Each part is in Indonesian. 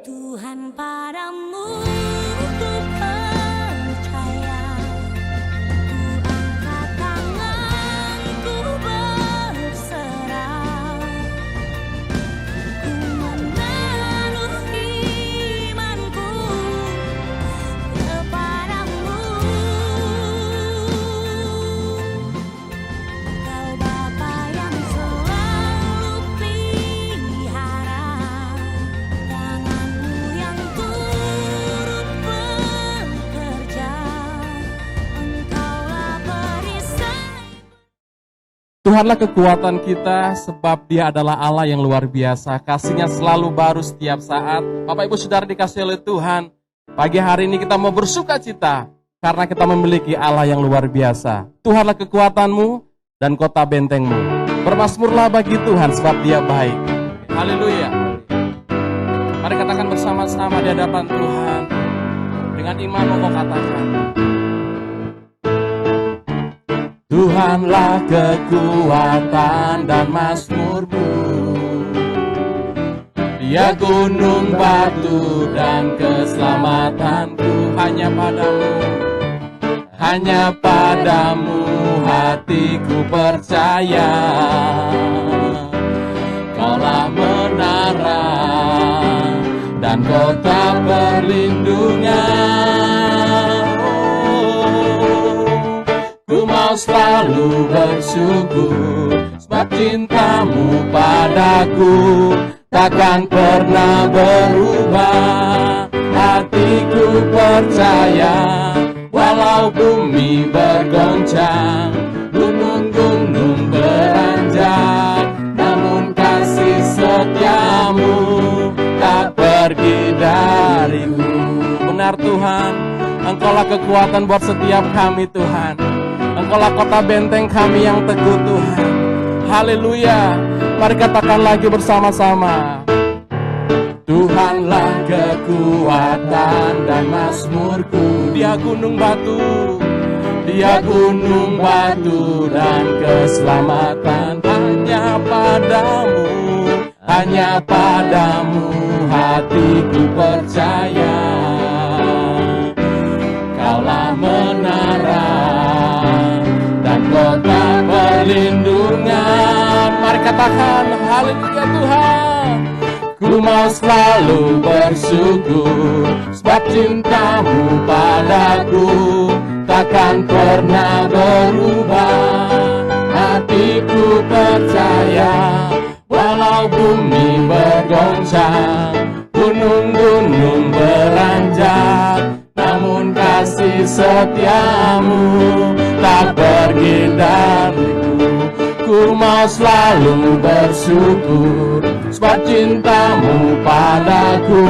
Tuhan padamu ku percaya, ku angkat tangan, ku berserah, ku menaruh imanku kepadamu. Kau Bapa yang selalu pelihara, tanganmu yang turut bekerja, Engkaulah perisai. Tuhanlah kekuatan kita sebab Dia adalah Allah yang luar biasa. Kasih-Nya selalu baru setiap saat. Bapak Ibu Saudara dikasihi oleh Tuhan, pagi hari ini kita mau bersuka cita karena kita memiliki Allah yang luar biasa. Tuhanlah kekuatanmu dan kota bentengmu. Bermasmurlah bagi Tuhan sebab Dia baik. Haleluya. Mari katakan bersama-sama di hadapan Tuhan. Dengan iman mau katakan, Tuhanlah kekuatan dan mazmurmu. Dia gunung batu dan keselamatanku. Hanya padamu hatiku percaya. Kaulah menara dan kota perlindungan. Ku mau selalu bersyukur sebab cintamu padaku takkan pernah berubah. Hatiku percaya walau bumi bergoncang, gunung-gunung beranjak, namun kasih setiamu tak pergi dariku. Benar Tuhan, Engkaulah kekuatan buat setiap kami Tuhan. Engkaulah kota benteng kami yang teguh Tuhan. Haleluya. Mari katakan lagi bersama-sama. Tuhanlah kekuatan dan mazmurku. Dia gunung batu. Dia gunung batu dan keselamatan. Hanya padamu hatiku percaya. Kaulah menara dan kota perlindungan. Mari katakan haleluya Tuhan. Ku mau selalu bersyukur sebab cintamu padaku takkan pernah berubah. Hatiku percaya walau bumi bergoncang, gunung-gunung beranjak, namun kasih setiamu tak pergi dariku. Ku mau selalu bersyukur sebab cintamu padaku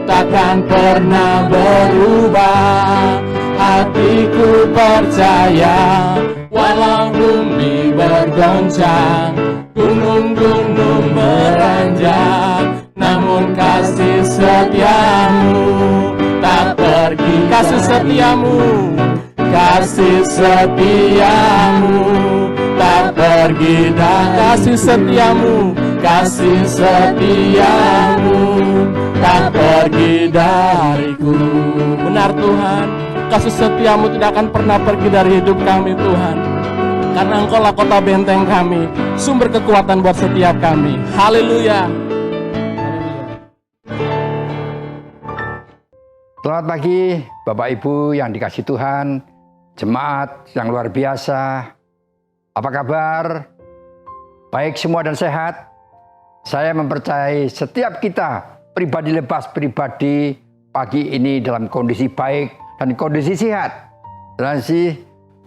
takkan pernah berubah. Hatiku percaya walau bumi bergoncang, gunung-gunung beranjak, namun kasih setiamu tak pergi. Kasih setiamu tak pergi dan kasih setiamu tak pergi dariku. Benar Tuhan, kasih setiamu tidak akan pernah pergi dari hidup kami Tuhan. Karena Engkaulah kota benteng kami, sumber kekuatan buat setiap kami. Haleluya. Selamat pagi Bapak Ibu yang dikasihi Tuhan, jemaat yang luar biasa. Apa kabar? Baik semua dan sehat? Saya mempercayai setiap kita pribadi lepas pribadi pagi ini dalam kondisi baik dan kondisi sehat. Dan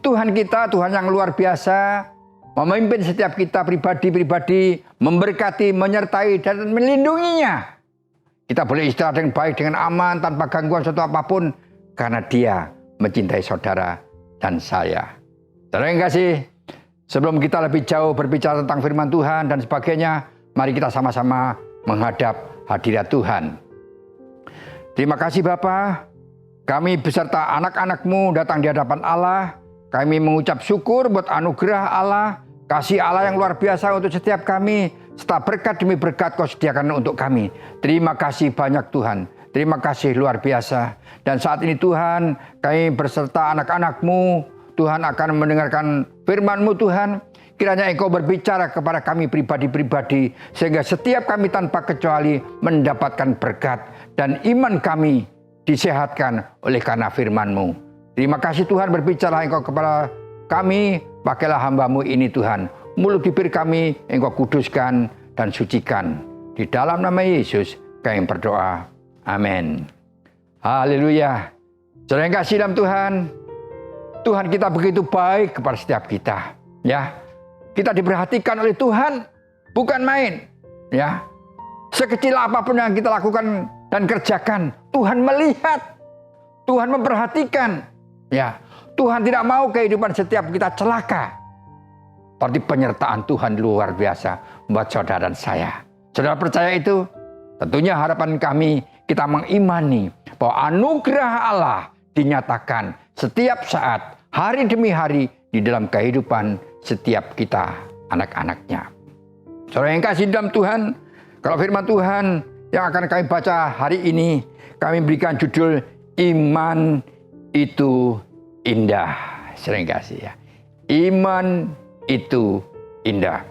Tuhan kita, Tuhan yang luar biasa, memimpin setiap kita pribadi-pribadi, memberkati, menyertai, dan melindunginya. Kita boleh istirahat dengan baik, dengan aman, tanpa gangguan suatu apapun, karena Dia mencintai saudara dan saya. Saudara yang kasih, sebelum kita lebih jauh berbicara tentang firman Tuhan dan sebagainya, mari kita sama-sama menghadap hadirat Tuhan. Terima kasih Bapa, kami beserta anak-anak-Mu datang di hadapan Allah. Kami mengucap syukur buat anugerah Allah, kasih Allah yang luar biasa untuk setiap kami. serta berkat demi berkat Kau sediakan untuk kami. Terima kasih banyak Tuhan. Terima kasih luar biasa. Dan saat ini Tuhan, kami berserta anak-anak-Mu, Tuhan akan mendengarkan firman-Mu Tuhan. Kiranya Engkau berbicara kepada kami pribadi-pribadi, sehingga setiap kami tanpa kecuali mendapatkan berkat. Dan iman kami disehatkan oleh karena firman-Mu. Terima kasih Tuhan, berbicara Engkau kepada kami, pakailah hamba-Mu ini Tuhan. Mulut bibir kami Engkau kuduskan dan sucikan. Di dalam nama Yesus kami berdoa. Amin. Haleluya. Saudara yang kasih dalam Tuhan, Tuhan kita begitu baik kepada setiap kita. Ya, kita diperhatikan oleh Tuhan, bukan main. Ya, sekecil apapun yang kita lakukan dan kerjakan, Tuhan melihat, Tuhan memperhatikan. Ya, Tuhan tidak mau kehidupan setiap kita celaka. Berarti penyertaan Tuhan luar biasa buat saudara dan saya. Saudara percaya itu? Tentunya harapan kami, kita mengimani bahwa anugerah Allah dinyatakan setiap saat, hari demi hari di dalam kehidupan setiap kita, anak-anaknya. Saudara yang kasih dalam Tuhan, kalau firman Tuhan yang akan kami baca hari ini, kami berikan judul Iman itu Indah. Sering kasih ya. Iman itu indah.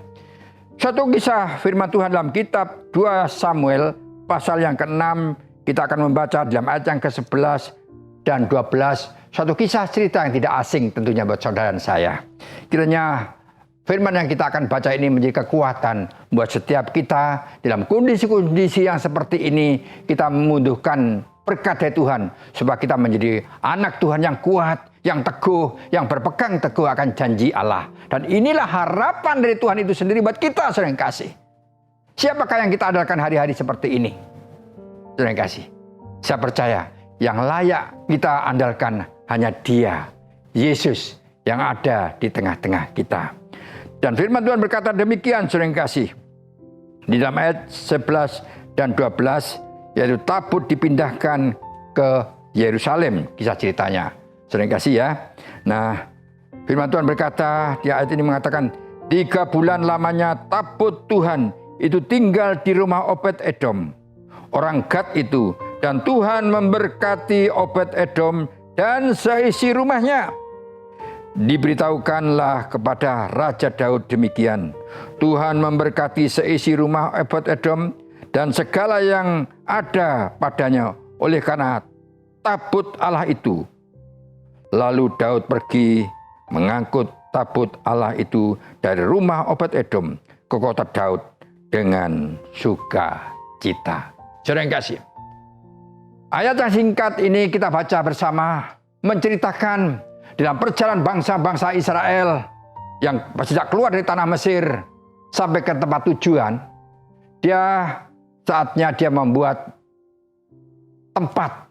Satu kisah firman Tuhan dalam kitab 2 Samuel pasal yang ke-6, kita akan membaca dalam ayat yang ke-11 dan 12. Suatu kisah cerita yang tidak asing tentunya buat saudara dan saya. Kiranya firman yang kita akan baca ini menjadi kekuatan buat setiap kita dalam kondisi-kondisi yang seperti ini. Kita membutuhkan berkat dari Tuhan supaya kita menjadi anak Tuhan yang kuat, yang teguh, yang berpegang teguh akan janji Allah. Dan inilah harapan dari Tuhan itu sendiri buat kita, saudara yang kasih. Siapakah yang kita andalkan hari-hari seperti ini? Saudara yang kasih, saya percaya yang layak kita andalkan hanya Dia, Yesus yang ada di tengah-tengah kita. Dan firman Tuhan berkata demikian, saudara yang kasih. Di dalam ayat 11 dan 12, yaitu tabut dipindahkan ke Yerusalem, kisah ceritanya. Saudara yang kasih ya. Nah, firman Tuhan berkata, di ayat ini mengatakan, 3 bulan lamanya tabut Tuhan itu tinggal di rumah Obed-Edom, orang Gad itu. Dan Tuhan memberkati Obed-Edom dan seisi rumahnya. Diberitahukanlah kepada Raja Daud demikian, Tuhan memberkati seisi rumah Obed-Edom dan segala yang ada padanya oleh karena tabut Allah itu. Lalu Daud pergi mengangkut tabut Allah itu dari rumah Obed-Edom ke kota Daud dengan sukacita. Saudara yang kasih, ayat yang singkat ini kita baca bersama menceritakan dalam perjalanan bangsa-bangsa Israel yang sejak keluar dari tanah Mesir sampai ke tempat tujuan. Saatnya dia membuat tempat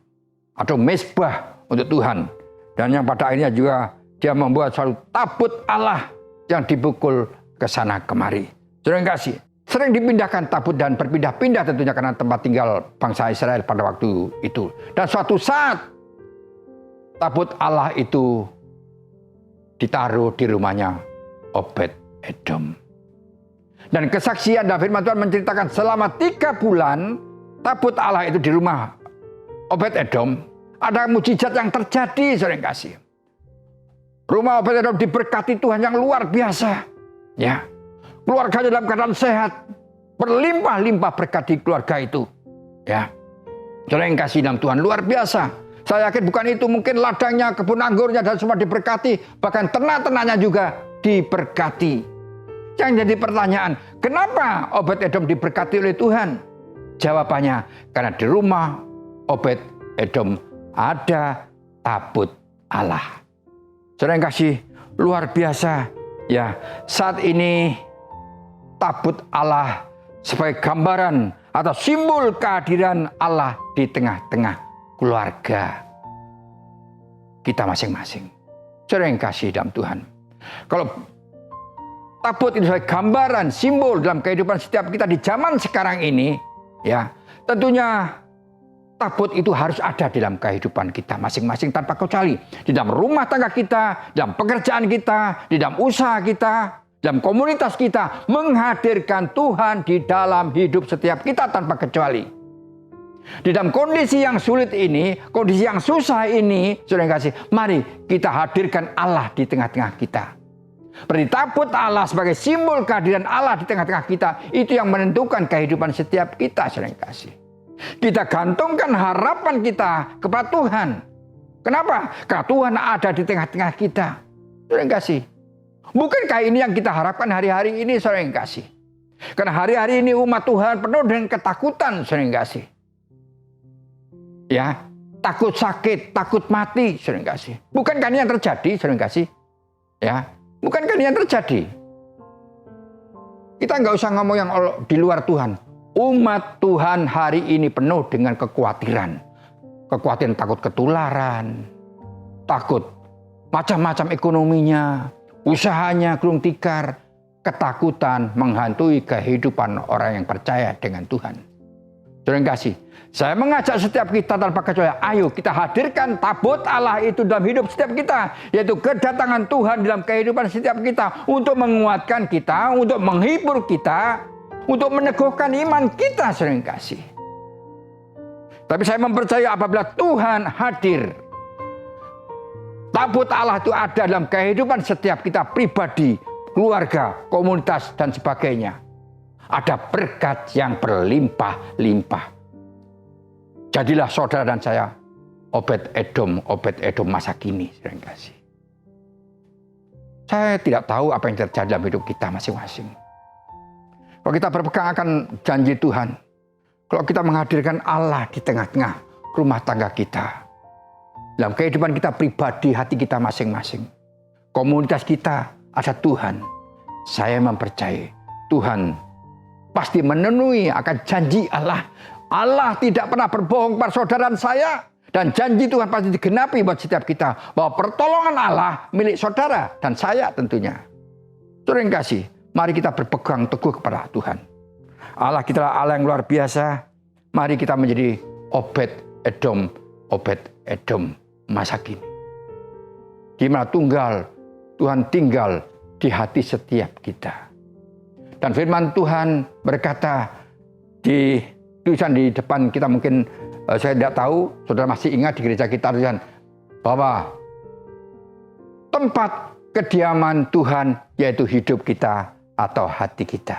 atau mezbah untuk Tuhan. Dan yang pada akhirnya juga dia membuat suatu tabut Allah yang dipukul ke sana kemari. Saudara yang kasih, sering dipindahkan tabut dan berpindah-pindah tentunya karena tempat tinggal bangsa Israel pada waktu itu. Dan suatu saat tabut Allah itu ditaruh di rumahnya Obed-Edom. Dan kesaksian dan firman Tuhan menceritakan selama 3 bulan tabut Allah itu di rumah Obed-Edom, ada mujizat yang terjadi, saudara yang kasih. Rumah Obed-Edom diberkati Tuhan yang luar biasa. Ya, keluarganya dalam keadaan sehat, berlimpah-limpah berkat di keluarga itu. Ya, saudara yang kasih dalam Tuhan luar biasa. Saya yakin bukan itu, mungkin ladangnya, kebun anggurnya dan semua diberkati, bahkan ternak-ternaknya juga diberkati. Yang jadi pertanyaan, kenapa Obed-Edom diberkati oleh Tuhan? Jawabannya, karena di rumah Obed-Edom ada tabut Allah. Saudara yang kasih, luar biasa. Ya, saat ini tabut Allah sebagai gambaran atau simbol kehadiran Allah di tengah-tengah keluarga kita masing-masing. Saudara yang kasih dalam Tuhan, kalau tabut itu sebagai gambaran, simbol dalam kehidupan setiap kita di zaman sekarang ini, ya, tentunya tabut itu harus ada dalam kehidupan kita masing-masing tanpa kecuali. Di dalam rumah tangga kita, dalam pekerjaan kita, di dalam usaha kita, dalam komunitas kita, menghadirkan Tuhan di dalam hidup setiap kita tanpa kecuali. Di dalam kondisi yang sulit ini, kondisi yang susah ini, saudara yang kasih, mari kita hadirkan Allah di tengah-tengah kita. Seperti tabut Allah sebagai simbol kehadiran Allah di tengah-tengah kita, itu yang menentukan kehidupan setiap kita, saudara yang kasih. Kita gantungkan harapan kita kepada Tuhan. Kenapa? Karena Tuhan ada di tengah-tengah kita, saudara yang kasih. Bukankah ini yang kita harapkan hari-hari ini, saudara yang kasih? Karena hari-hari ini umat Tuhan penuh dengan ketakutan, saudara yang kasih. Ya, takut sakit, takut mati, saudara yang kasih. Bukankah ini yang terjadi, saudara yang kasih? Ya, bukankah ini yang terjadi? Kita nggak usah ngomong yang di luar Tuhan. Umat Tuhan hari ini penuh dengan kekhawatiran. Kekhawatiran takut ketularan, takut macam-macam ekonominya, usahanya gulung tikar, ketakutan menghantui kehidupan orang yang percaya dengan Tuhan. Saudara yang kasih, saya mengajak setiap kita tanpa kecuali, ayo kita hadirkan tabut Allah itu dalam hidup setiap kita. Yaitu kedatangan Tuhan dalam kehidupan setiap kita. Untuk menguatkan kita, untuk menghibur kita, untuk meneguhkan iman kita, saudara yang kasih. Tapi saya mempercayai apabila Tuhan hadir, tabut Allah itu ada dalam kehidupan setiap kita pribadi, keluarga, komunitas, dan sebagainya. Ada berkat yang berlimpah-limpah. Jadilah saudara dan saya Obed Edom masa kini, saudara yang kasih. Saya tidak tahu apa yang terjadi dalam hidup kita masing-masing. Kalau kita berpegang akan janji Tuhan, kalau kita menghadirkan Allah di tengah-tengah rumah tangga kita, dalam kehidupan kita pribadi, hati kita masing-masing, komunitas kita ada Tuhan, saya mempercayai Tuhan pasti memenuhi akan janji Allah. Allah tidak pernah berbohong kepada saudara dan saya. Dan janji Tuhan pasti digenapi buat setiap kita. Bahwa pertolongan Allah milik saudara dan saya tentunya. Saudara yang kasih, mari kita berpegang teguh kepada Tuhan. Allah kita adalah Allah yang luar biasa. Mari kita menjadi Obed Edom masa kini. Di mana tunggal Tuhan tinggal di hati setiap kita. Dan firman Tuhan berkata di tulisan di depan kita, mungkin saya tidak tahu, saudara masih ingat di gereja kita tulisan bahwa tempat kediaman Tuhan yaitu hidup kita atau hati kita.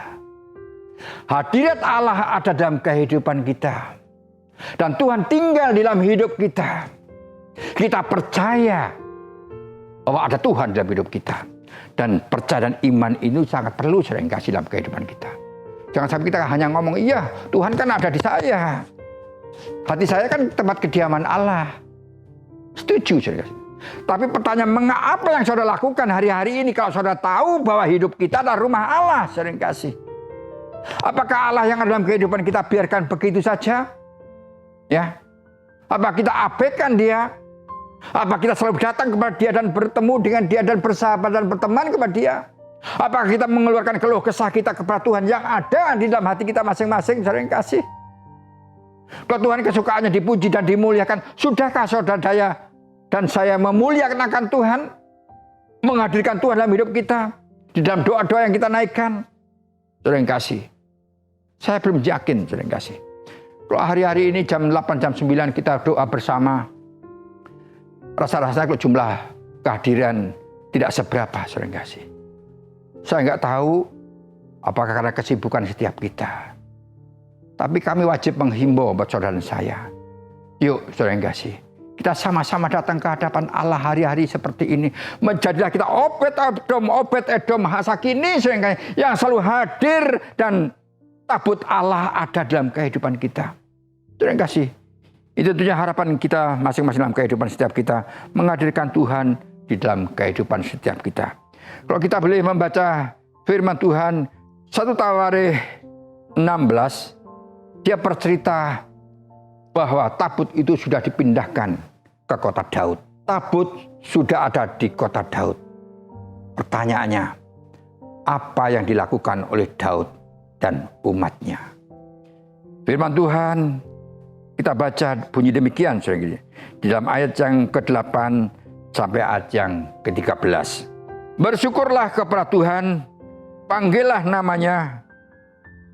Hadirat Allah ada dalam kehidupan kita. Dan Tuhan tinggal di dalam hidup kita. Kita percaya bahwa ada Tuhan dalam hidup kita. Dan percaya dan iman itu sangat perlu sering kasih dalam kehidupan kita. Jangan sampai kita hanya ngomong, iya Tuhan kan ada di saya. Hati saya kan tempat kediaman Allah. Setuju saudara. Tapi pertanyaan, mengapa yang saudara lakukan hari-hari ini kalau saudara tahu bahwa hidup kita adalah rumah Allah, saudara kasih? Apakah Allah yang ada dalam kehidupan kita biarkan begitu saja? Ya. Apa kita abaikan dia? Apa kita selalu datang kepada dia dan bertemu dengan dia dan bersahabat dan berteman kepada dia? Apakah kita mengeluarkan keluh kesah kita kepada Tuhan yang ada di dalam hati kita masing-masing, saudara yang kasih? Kalau Tuhan kesukaannya dipuji dan dimuliakan, sudahkah saudara dan saya memuliakan akan Tuhan? Menghadirkan Tuhan dalam hidup kita? Di dalam doa-doa yang kita naikkan? Saudara yang kasih, saya belum yakin, saudara yang kasih. Kalau hari-hari ini jam 8, jam 9 kita doa bersama, rasa-rasanya kalau jumlah kehadiran tidak seberapa, saudara yang kasih. Saya nggak tahu apakah karena kesibukan setiap kita. Tapi kami wajib menghimbau buat saudara dan saya. Yuk saudara yang kasih, kita sama-sama datang ke hadapan Allah hari-hari seperti ini. Menjadilah kita Obed Edom masa kini yang selalu hadir dan tabut Allah ada dalam kehidupan kita. Saudara yang kasih, itu tentunya harapan kita masing-masing dalam kehidupan setiap kita. Menghadirkan Tuhan di dalam kehidupan setiap kita. Kalau kita boleh membaca firman Tuhan 1 Tawarikh 16, dia bercerita bahwa tabut itu sudah dipindahkan ke kota Daud. Tabut sudah ada di kota Daud. Pertanyaannya, apa yang dilakukan oleh Daud dan umatnya? Firman Tuhan kita baca bunyi demikian, saudara, di dalam ayat yang ke-8 sampai ayat yang ke-13. Bersyukurlah kepada Tuhan panggillah namanya,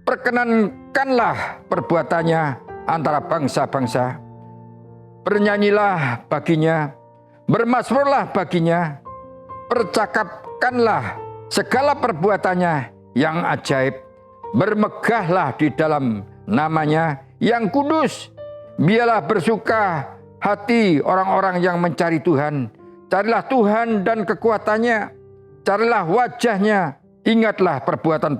perkenankanlah perbuatannya antara bangsa-bangsa. Bernyanyilah baginya, bermazmurlah baginya, percakapkanlah segala perbuatannya yang ajaib. Bermegahlah di dalam namanya yang kudus. Biarlah bersuka hati orang-orang yang mencari Tuhan. Carilah Tuhan dan kekuatannya, carilah wajahnya. Ingatlah perbuatan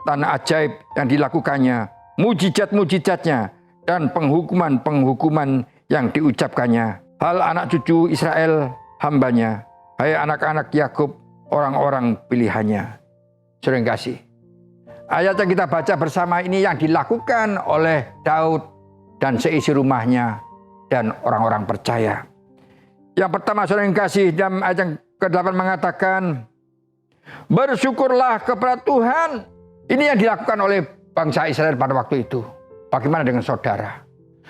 ajaib yang dilakukannya, mujizat-mujizatnya, dan penghukuman-penghukuman yang diucapkannya. Hal anak cucu Israel hambanya, hai anak-anak Yakub, orang-orang pilihannya. Saudara yang kasih, ayat yang kita baca bersama ini yang dilakukan oleh Daud dan seisi rumahnya dan orang-orang percaya. Yang pertama, saudara yang kasih, dalam ayat yang ke-8 mengatakan, bersyukurlah kepada Tuhan. Ini yang dilakukan oleh bangsa Israel pada waktu itu. Bagaimana dengan saudara?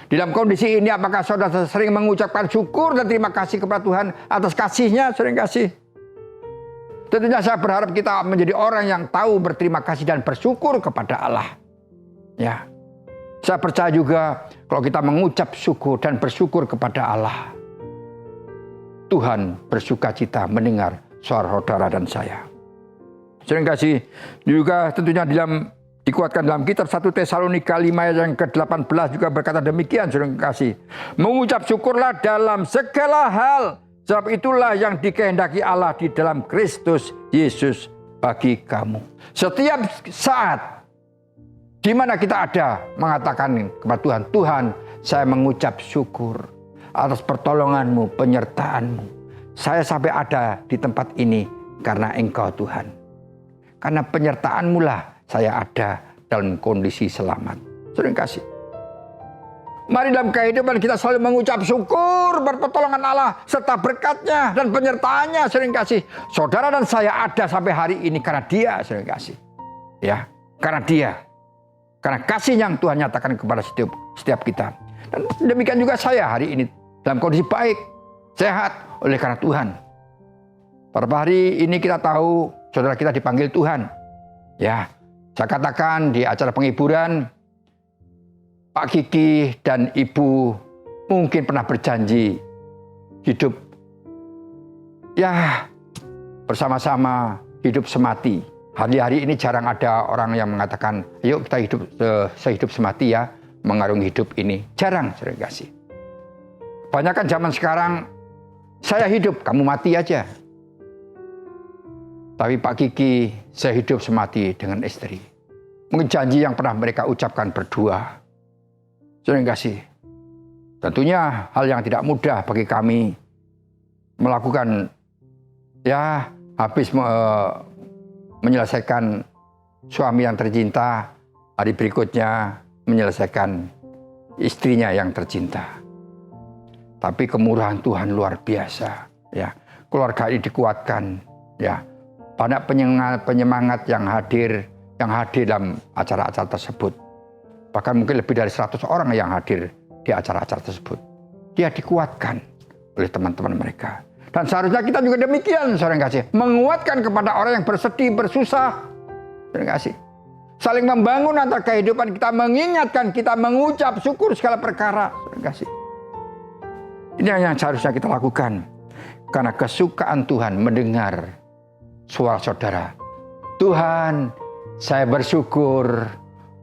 Di dalam kondisi ini, apakah saudara sering mengucapkan syukur dan terima kasih kepada Tuhan atas kasih-Nya, saudara yang kasih? Tentunya saya berharap kita menjadi orang yang tahu berterima kasih dan bersyukur kepada Allah. Ya, saya percaya juga kalau kita mengucap syukur dan bersyukur kepada Allah, Tuhan bersukacita mendengar suara saudara dan saya. Saudara yang kasih, juga tentunya dikuatkan dalam kitab 1 Tesalonika 5 ayat yang ke-18 juga berkata demikian, saudara yang kasih. Mengucap syukurlah dalam segala hal, sebab itulah yang dikehendaki Allah di dalam Kristus Yesus bagi kamu. Setiap saat di mana kita ada, mengatakan kepada Tuhan, Tuhan, saya mengucap syukur atas pertolongan-Mu, penyertaan-Mu. Saya sampai ada di tempat ini karena Engkau Tuhan. Karena penyertaan-Mu lah saya ada dalam kondisi selamat. Saudara yang kasih, mari dalam kehidupan kita selalu mengucap syukur pertolongan Allah serta berkat-Nya dan penyertaannya. Saudara yang kasih, saudara dan saya ada sampai hari ini karena Dia, saudara yang kasih. Ya, karena Dia. Karena kasih yang Tuhan nyatakan kepada setiap kita. Dan demikian juga saya hari ini dalam kondisi baik, sehat oleh karena Tuhan. Pada hari ini kita tahu saudara kita dipanggil Tuhan. Ya, saya katakan di acara penghiburan, Pak Kiki dan Ibu mungkin pernah berjanji hidup ya bersama-sama, hidup semati. Hari-hari ini jarang ada orang yang mengatakan, ayo kita hidup sehidup semati ya, mengarungi hidup ini. Jarang, saudara kasih. Kebanyakan zaman sekarang, saya hidup, kamu mati aja. Tapi Pak Kiki, saya hidup semati dengan istri. Mungkin janji yang pernah mereka ucapkan berdua. Saudara yang kasih, tentunya hal yang tidak mudah bagi kami melakukan ya habis menyelesaikan suami yang tercinta, hari berikutnya menyelesaikan istrinya yang tercinta. Tapi kemurahan Tuhan luar biasa, ya. Keluarga ini dikuatkan, ya. Banyak penyemangat yang hadir dalam acara-acara tersebut. Bahkan mungkin lebih dari 100 orang yang hadir di acara-acara tersebut. Dia dikuatkan oleh teman-teman mereka. Dan seharusnya kita juga demikian, saudara yang kasih. Menguatkan kepada orang yang bersedih, bersusah. Saudara yang kasih. Saling membangun antara kehidupan kita, mengingatkan kita, mengucap syukur segala perkara. Saudara yang kasih. Ini yang seharusnya kita lakukan. Karena kesukaan Tuhan mendengar suara saudara. Tuhan, saya bersyukur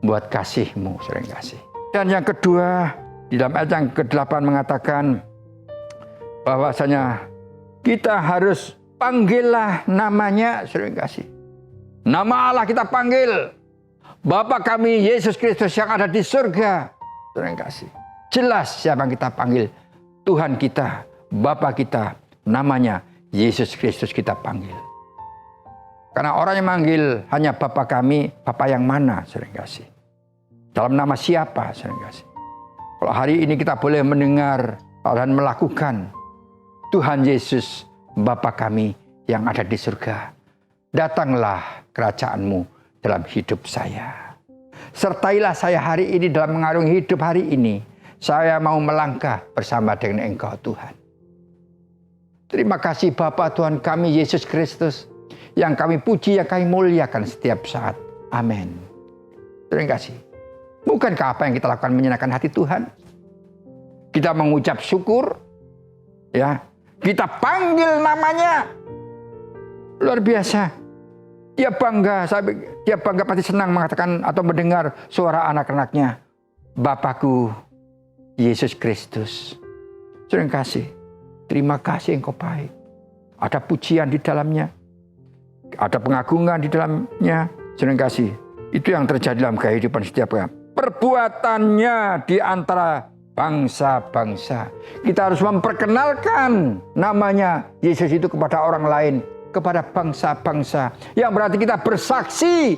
buat kasih-Mu, saudara yang kasih. Dan yang kedua, di dalam ayat yang ke-8 mengatakan bahwasanya kita harus panggillah namanya, saudara yang kasih. Nama Allah kita panggil. Bapa kami Yesus Kristus yang ada di surga, saudara yang kasih. Jelas siapa yang kita panggil. Tuhan kita, Bapa kita, namanya Yesus Kristus kita panggil. Karena orang yang manggil hanya Bapa kami, Bapa yang mana, saudara yang kasih? Dalam nama siapa, saudara yang kasih? Kalau hari ini kita boleh mendengar dan melakukan, Tuhan Yesus, Bapa kami yang ada di surga, datanglah kerajaan-Mu dalam hidup saya. Sertailah saya hari ini dalam mengarungi hidup hari ini. Saya mau melangkah bersama dengan Engkau Tuhan. Terima kasih Bapa Tuhan kami Yesus Kristus, yang kami puji, yang kami muliakan setiap saat. Amin. Terima kasih. Bukankah apa yang kita lakukan menyenangkan hati Tuhan? Kita mengucap syukur, ya. Kita panggil namanya. Luar biasa. Dia bangga pasti senang mengatakan atau mendengar suara anak-anaknya. Bapakku, Yesus Kristus. Terima kasih. Terima kasih Engkau baik. Ada pujian di dalamnya. Ada pengagungan di dalamnya. Terima kasih. Itu yang terjadi dalam kehidupan setiap orang. Perbuatannya di antara bangsa-bangsa. Kita harus memperkenalkan namanya Yesus itu kepada orang lain. Kepada bangsa-bangsa. Yang berarti kita bersaksi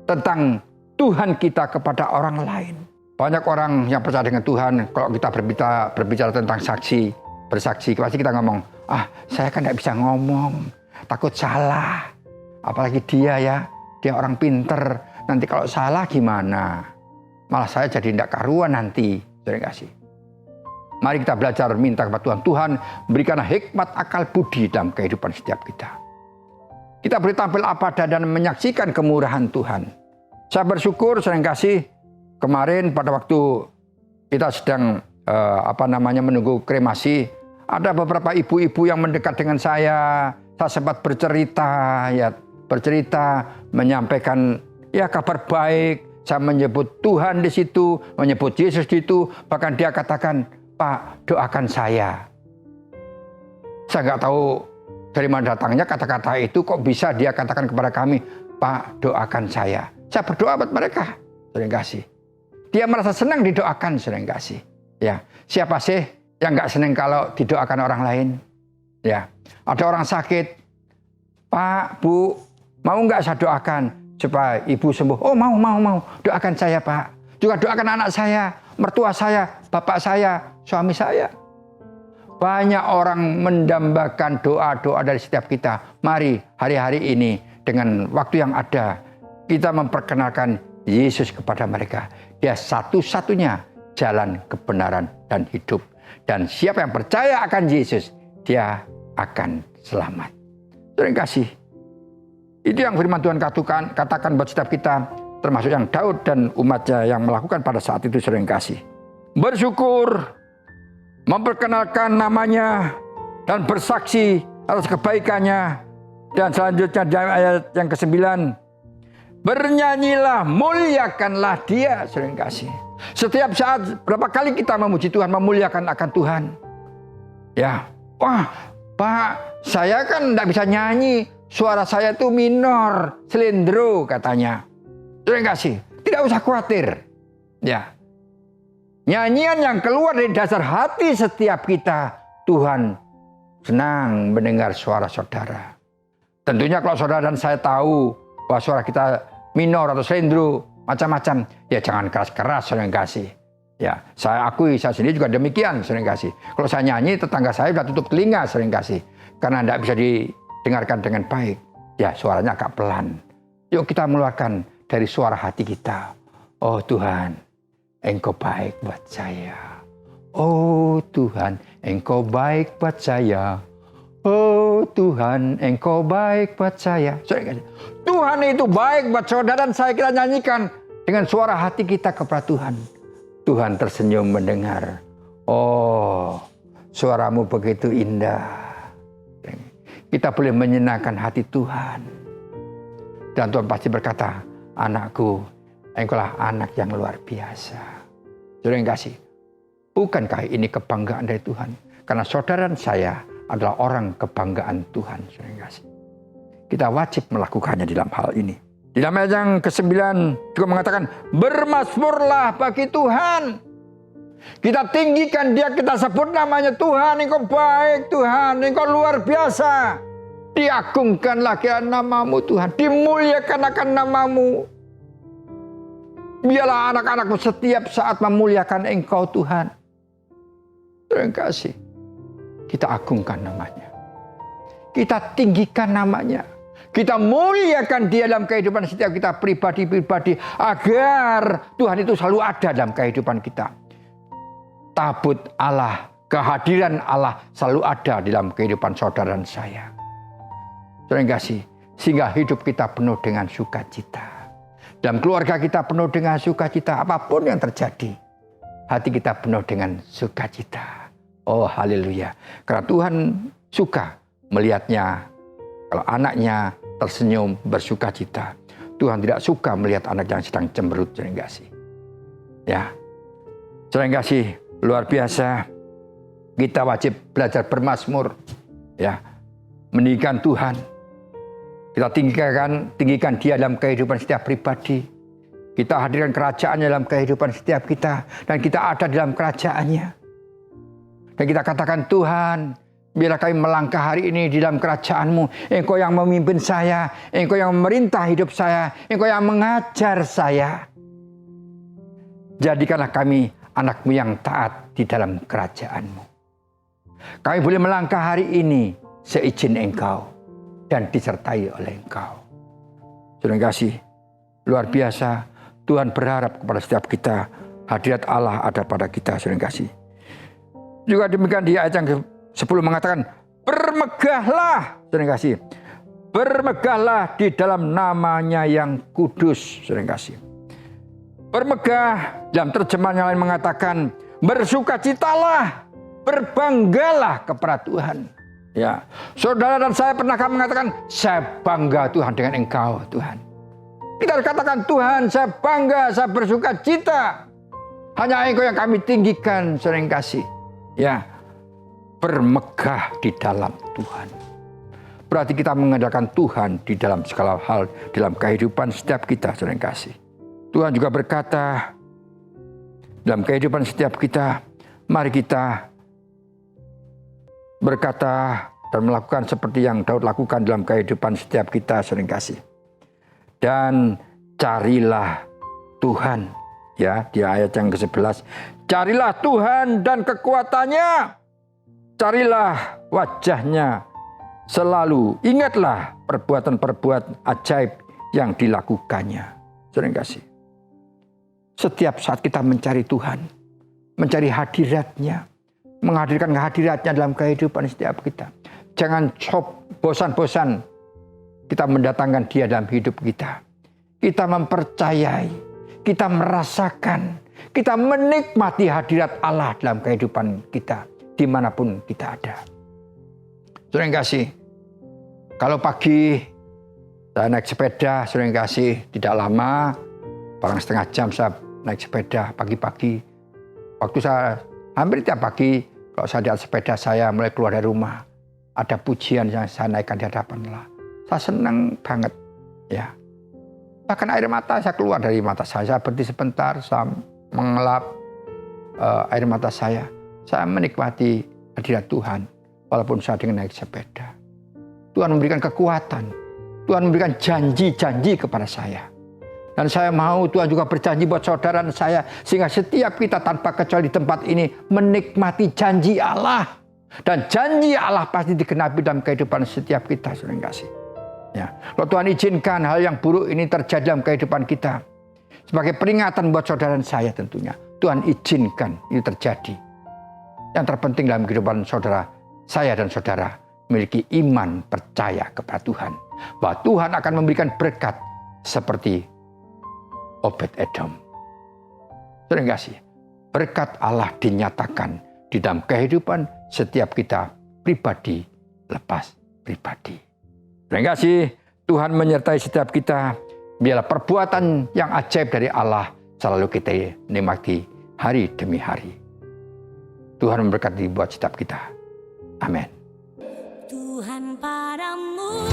tentang Tuhan kita kepada orang lain. Banyak orang yang percaya dengan Tuhan, kalau kita berbicara tentang bersaksi, pasti kita ngomong, saya kan tidak bisa ngomong, takut salah. Apalagi dia orang pinter, nanti kalau salah gimana? Malah saya jadi tidak karuan nanti. Terima kasih. Mari kita belajar minta kepada Tuhan. Tuhan berikanlah hikmat akal budi dalam kehidupan setiap kita. Kita boleh tampil apa dan menyaksikan kemurahan Tuhan. Saya bersyukur, saya kasih kemarin pada waktu kita sedang menunggu kremasi, ada beberapa ibu-ibu yang mendekat dengan saya. Saya sempat bercerita, menyampaikan kabar baik. Saya menyebut Tuhan di situ, menyebut Yesus di situ. Bahkan dia katakan, Pak, doakan saya. Saya nggak tahu dari mana datangnya kata-kata itu, kok bisa dia katakan kepada kami, Pak, doakan saya. Saya berdoa buat mereka. Terima kasih. Dia merasa senang didoakan, sering kasih. Ya, siapa sih yang nggak senang kalau didoakan orang lain? Ya, ada orang sakit, Pak, Bu, mau nggak saya doakan supaya ibu sembuh? Oh, mau. Doakan saya, Pak. Juga doakan anak saya, mertua saya, bapak saya, suami saya. Banyak orang mendambakan doa-doa dari setiap kita. Mari hari-hari ini dengan waktu yang ada, kita memperkenalkan Yesus kepada mereka. Dia satu-satunya jalan kebenaran dan hidup. Dan siapa yang percaya akan Yesus, dia akan selamat. Terima kasih. Itu yang firman Tuhan katakan buat setiap kita, termasuk yang Daud dan umatnya yang melakukan pada saat itu. Terima kasih. Bersyukur, memperkenalkan namanya, dan bersaksi atas kebaikannya. Dan selanjutnya di ayat yang ke-9, bernyanyilah, muliakanlah dia. Sering kasih. Setiap saat, berapa kali kita memuji Tuhan, memuliakan akan Tuhan. Ya, wah, Pak, saya kan tidak bisa nyanyi. Suara saya itu minor, selindro katanya. Sering kasih. Tidak usah khawatir. Ya, nyanyian yang keluar dari dasar hati setiap kita, Tuhan senang mendengar suara saudara. Tentunya kalau saudara dan saya tahu bahwa suara kita minor atau selindro, macam-macam, ya jangan keras-keras, sering kasih. Ya, saya akui, saya sendiri juga demikian, sering kasih. Kalau saya nyanyi, tetangga saya sudah tutup telinga, sering kasih. Karena tidak bisa didengarkan dengan baik. Ya, suaranya agak pelan. Yuk kita mengeluarkan dari suara hati kita. Oh Tuhan, Engkau baik buat saya. Oh Tuhan, Engkau baik buat saya. Oh Tuhan, Engkau baik buat saya. Tuhan itu baik buat saudara dan saya, kita nyanyikan dengan suara hati kita kepada Tuhan. Tuhan tersenyum mendengar. Oh, suaramu begitu indah. Kita boleh menyenangkan hati Tuhan. Dan Tuhan pasti berkata, anakku, engkaulah anak yang luar biasa. Saudara yang kasih, bukankah ini kebanggaan dari Tuhan? Karena saudara dan saya adalah orang kebanggaan Tuhan. Saudara yang kasih, kita wajib melakukannya dalam hal ini. Di dalam ayat yang ke-9 juga mengatakan, bermazmurlah bagi Tuhan. Kita tinggikan dia, kita sebut namanya Tuhan, Engkau baik Tuhan, Engkau luar biasa. Diagungkanlah namamu Tuhan, dimuliakan akan namamu. Biarlah anak-anakmu setiap saat memuliakan Engkau Tuhan. Terima kasih. Kita agungkan namanya. Kita tinggikan namanya. Kita muliakan dia dalam kehidupan setiap kita pribadi-pribadi. Agar Tuhan itu selalu ada dalam kehidupan kita. Tabut Allah, kehadiran Allah selalu ada dalam kehidupan saudara dan saya. Saudara yang kasih, sehingga hidup kita penuh dengan sukacita. Dalam keluarga kita penuh dengan sukacita. Apapun yang terjadi, hati kita penuh dengan sukacita. Oh haleluya. Karena Tuhan suka melihatnya. Kalau anaknya tersenyum bersukacita. Tuhan tidak suka melihat anak yang sedang cemberut. Saudara yang kasih. Ya. Saudara yang kasih, luar biasa. Kita wajib belajar bermazmur. Ya. Meninggikan Tuhan. Kita tinggikan Dia dalam kehidupan setiap pribadi. Kita hadirkan kerajaan-Nya dalam kehidupan setiap kita. Dan kita ada dalam kerajaan-Nya. Dan kita katakan, Tuhan, biarlah kami melangkah hari ini di dalam kerajaan-Mu. Engkau yang memimpin saya. Engkau yang memerintah hidup saya. Engkau yang mengajar saya. Jadikanlah kami anak-Mu yang taat di dalam kerajaan-Mu. Kami boleh melangkah hari ini seizin Engkau. Dan disertai oleh Engkau. Saudara yang kasih, luar biasa. Tuhan berharap kepada setiap kita. Hadirat Allah ada pada kita. Saudara yang kasih. Juga demikian di ayat yang 10 mengatakan, bermegahlah. Saudara yang kasih. Bermegahlah di dalam namanya yang kudus. Saudara yang kasih. Bermegah dalam terjemahan yang lain mengatakan, bersukacitalah. Berbanggalah kepada Tuhan. Ya, saudara dan saya pernahkah mengatakan, saya bangga Tuhan dengan Engkau Tuhan. Kita katakan, Tuhan saya bangga, saya bersuka cita. Hanya Engkau yang kami tinggikan, saudara yang kasih. Ya, bermegah di dalam Tuhan. Berarti kita mengandalkan Tuhan di dalam segala hal, dalam kehidupan setiap kita, saudara yang kasih. Tuhan juga berkata, dalam kehidupan setiap kita, mari kita berkata dan melakukan seperti yang Daud lakukan dalam kehidupan setiap kita, sering kasih. Dan carilah Tuhan. Ya, di ayat yang ke-11. Carilah Tuhan dan kekuatannya. Carilah wajahnya. Selalu ingatlah perbuatan-perbuatan ajaib yang dilakukannya. Sering kasih. Setiap saat kita mencari Tuhan. Mencari hadirat-Nya. Menghadirkan kehadirat-Nya dalam kehidupan setiap kita. Jangan bosan-bosan kita mendatangkan Dia dalam hidup kita. Kita mempercayai, kita merasakan, kita menikmati hadirat Allah dalam kehidupan kita. Dimanapun kita ada. Saudara yang kasih, kalau pagi saya naik sepeda, saudara yang kasih, tidak lama, paling setengah jam saya naik sepeda pagi-pagi. Waktu saya hampir tiap pagi, kalau saya di atas sepeda saya mulai keluar dari rumah, ada pujian yang saya naikkan di hadapan Allah. Saya senang banget, ya. Bahkan air mata saya keluar dari mata saya berhenti sebentar, saya mengelap air mata saya. Saya menikmati hadirat Tuhan, walaupun saya dengan naik sepeda. Tuhan memberikan kekuatan, Tuhan memberikan janji-janji kepada saya. Dan saya mau Tuhan juga berjanji buat saudara dan saya. Sehingga setiap kita tanpa kecuali di tempat ini menikmati janji Allah. Dan janji Allah pasti digenapi dalam kehidupan setiap kita. Saudara yang kasih. Ya. Kalau Tuhan izinkan hal yang buruk ini terjadi dalam kehidupan kita. Sebagai peringatan buat saudara dan saya tentunya. Tuhan izinkan ini terjadi. Yang terpenting dalam kehidupan saudara, saya dan saudara memiliki iman percaya kepada Tuhan. Bahwa Tuhan akan memberikan berkat seperti Obed-Edom. Saudara yang kasih, berkat Allah dinyatakan di dalam kehidupan setiap kita pribadi lepas pribadi. Saudara yang kasih, Tuhan menyertai setiap kita. Biarlah perbuatan yang ajaib dari Allah selalu kita nikmati hari demi hari. Tuhan memberkati buat setiap kita. Amin. Tuhan padamu